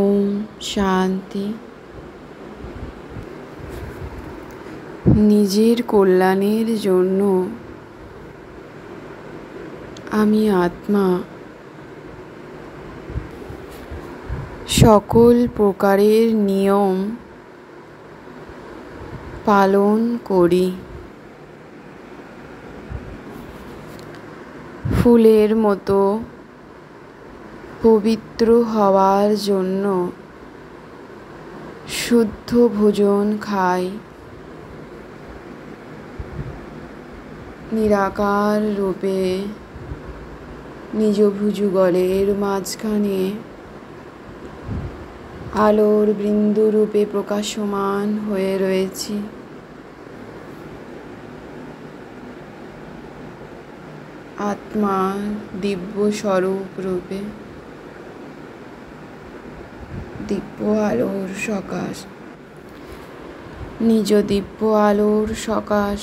ওম শান্তি। নিজের কল্যাণের জন্য আমি আত্মা সকল প্রকারের নিয়ম পালন করি। ফুলের মতো পবিত্র হওয়ার জন্য শুদ্ধ ভোজন খাই। নিরাকার রূপে নিজ ভুজগলের মাঝখানে আলোর বিন্দুরূপে প্রকাশমান হয়ে রয়েছি। আত্মার দিব্য স্বরূপ রূপে দিব্য আলোর সকাশ, নিজ দিব্য আলোর সকাশ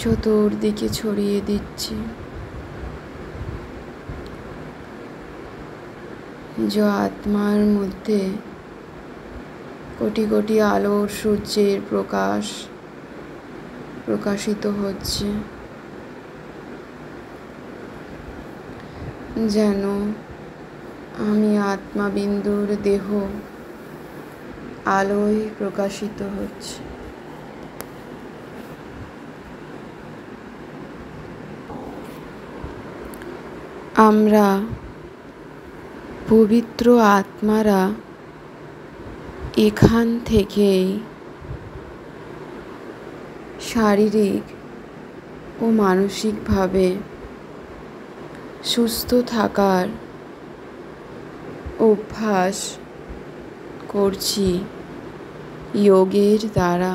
চতুর্দিকে ছড়িয়ে দিচ্ছি। নিজ আত্মার মধ্যে কোটি কোটি আলোর সূর্যের প্রকাশ প্রকাশিত হচ্ছে, যেন আমি আত্মাবিন্দুর দেহ আলোয় প্রকাশিত হচ্ছে। আমরা পবিত্র আত্মারা এখান থেকেই শারীরিক ও মানসিকভাবে সুস্থ থাকার অভ্যাস করছি যোগের দ্বারা,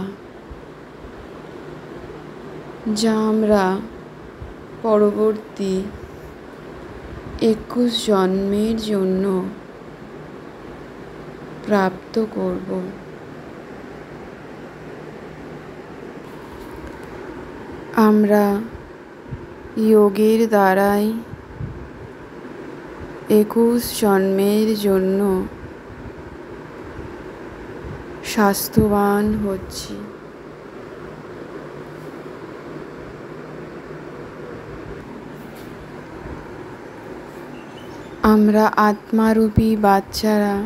যা আমরা পরবর্তী 21 জন্মের জন্য প্রাপ্ত করব। আমরা যোগের দ্বারাই 21 জন্মের জন্য স্বাস্থ্যবান হচ্ছি। আমরা আত্মারূপী বাচ্চারা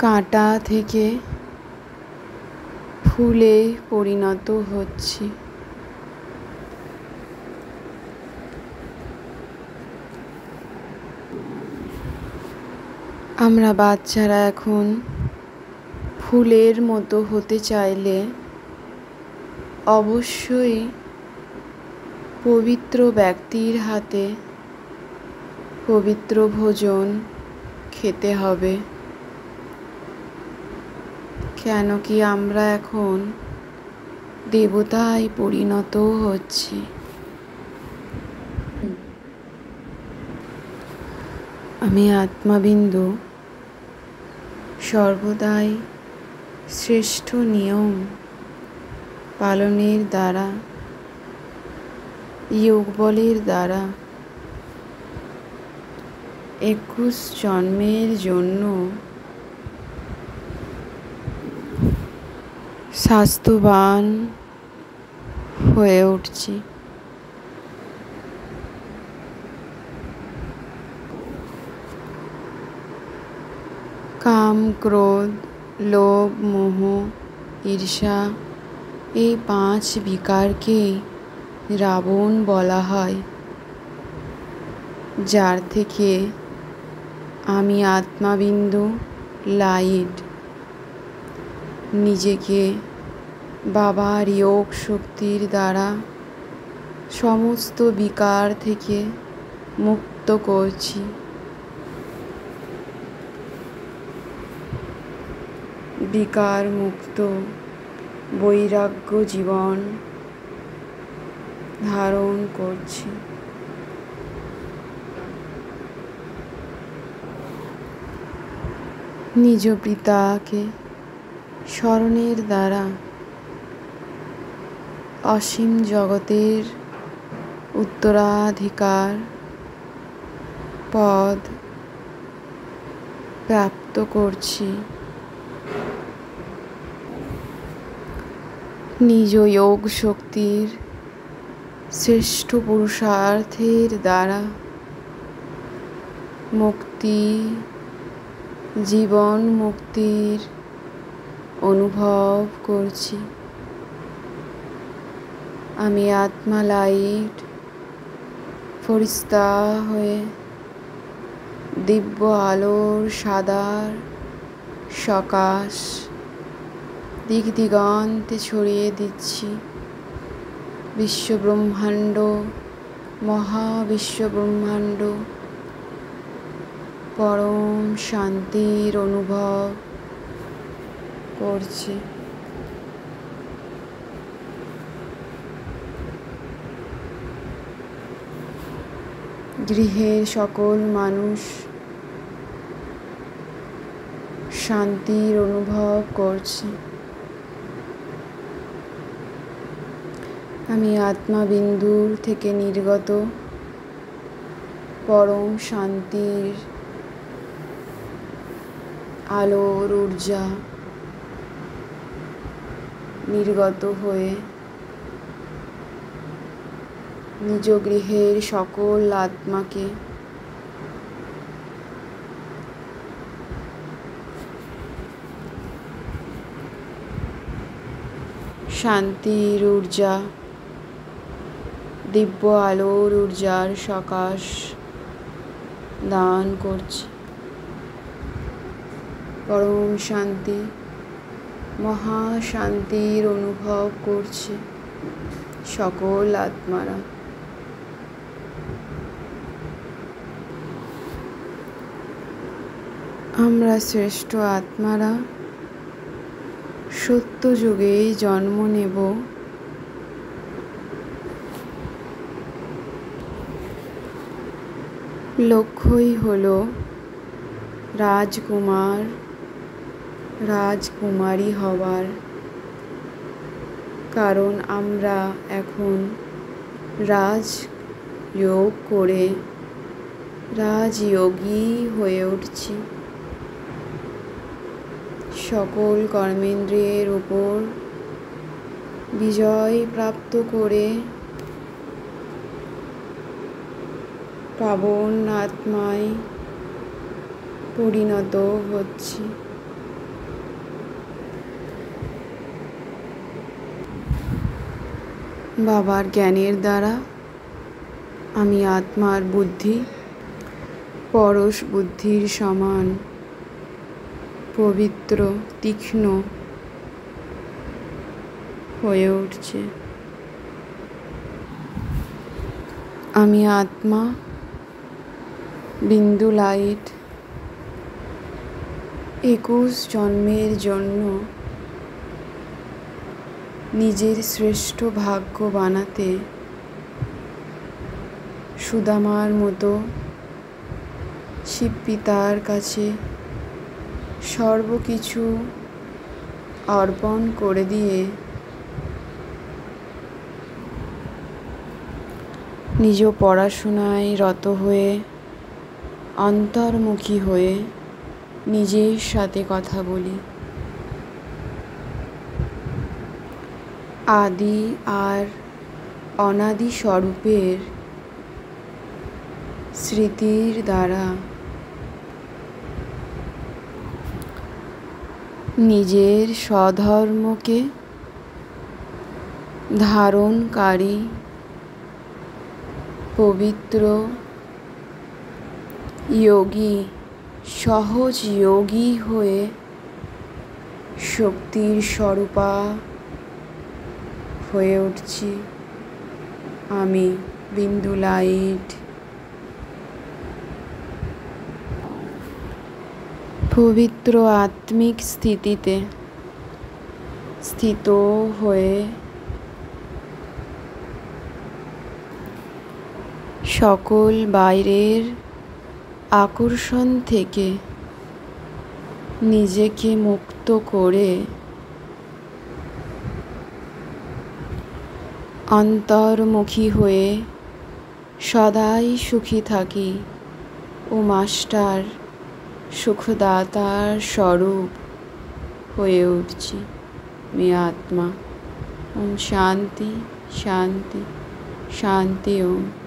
কাঁটা থেকে ফুলে পরিণত হচ্ছি। আমরা বাচ্চারা এখন ফুলের মতো হতে চাইলে অবশ্যই পবিত্র ব্যক্তির হাতে পবিত্র ভোজন খেতে হবে। কেন কি আমরা এখন দেবতায় পরিণত হচ্ছি। আমি আত্মাবিন্দু সর্বদাই শ্রেষ্ঠ নিয়ম পালনের দ্বারা, যোগ বলের দ্বারা 21 জন্মের জন্য স্বাস্থ্যবান হয়ে উঠছি। কাম, ক্রোধ, লোভ, মোহ, ঈর্ষা এই 5 বিকারকেই রাবণ বলা হয়, যার থেকে আমি আত্মাবিন্দু লাইট নিজেকে বাবার যোগ শক্তির দ্বারা সমস্ত বিকার থেকে মুক্ত করছি। বিকার মুক্ত বৈরাগ্য জীবন ধারণ করছি। নিজ পিতাকে স্মরণের দ্বারা অসীম জগতের উত্তরাধিকার পদ প্রাপ্ত করছি। নিজ যোগ শক্তির শ্রেষ্ঠ পুরুষার্থের দ্বারা মুক্তি, জীবন মুক্তির অনুভব করছি। আমি আত্মা লাইট ফরিস্তা হয়ে দিব্য আলোর সাদার সকাশ দিক দিগন্তে ছড়িয়ে দিচ্ছি। বিশ্বব্রহ্মাণ্ড, মহাবিশ্বব্রহ্মাণ্ড পরম শান্তির অনুভব করছি। গৃহের সকল মানুষ শান্তির অনুভব করছে। আমি আত্মাবিন্দুর থেকে নির্গত পরম শান্তির আলোর ঊর্জা নির্গত হয়ে নিজ গৃহের সকল আত্মাকে শান্তির ঊর্জা, দিব্য আলোর ঊর্জার সকাশ দান করছি। পরম শান্তি, মহাশান্তির অনুভব করছে সকল আত্মারা। আমরা শ্রেষ্ঠ আত্মারা সত্য যুগে জন্ম নেব। লক্ষ্যই হলো রাজকুমার, রাজকুমারী হওয়ার। কারণ আমরা এখন রাজযোগ করে রাজযোগী হয়ে উঠছি। সকল কর্মেন্দ্রিয়ের উপর বিজয় প্রাপ্ত করে পাবন আত্মায় পরিণত হচ্ছি। বাবার জ্ঞানের দ্বারা আমি আত্মার বুদ্ধি পরশ বুদ্ধির সমান পবিত্র, তীক্ষ্ণ হয়ে উঠছে। আমি আত্মা বিন্দু লাইট 21 জন্মের জন্য নিজের শ্রেষ্ঠ ভাগ্য বানাতে সুদামার মতো শিব পিতার কাছে সর্বকিছু অর্পণ করে দিয়ে নিজ পড়াশোনায় রত হয়ে অন্তর্মুখী হয়ে নিজের সাথে কথা বলি। আদি আর অনাদি স্বরূপের স্মৃতির দ্বারা নিজের স্বধর্মকে ধারণকারী পবিত্র যোগী, সহজ যোগী হয়ে শক্তির স্বরূপা হয়ে উঠছি। আমি বিন্দু লাইট পবিত্র আত্মিক স্থিতিতে স্থিত হয়ে সকল বাইরের আকর্ষণ থেকে নিজেকে মুক্ত করে অন্তর্মুখী হয়ে সদাই সুখী থাকি। ও মাস্টার সুখদাতার স্বরূপ হয়ে উঠছি আমি আত্মা। ওম শান্তি শান্তি শান্তি। ওম।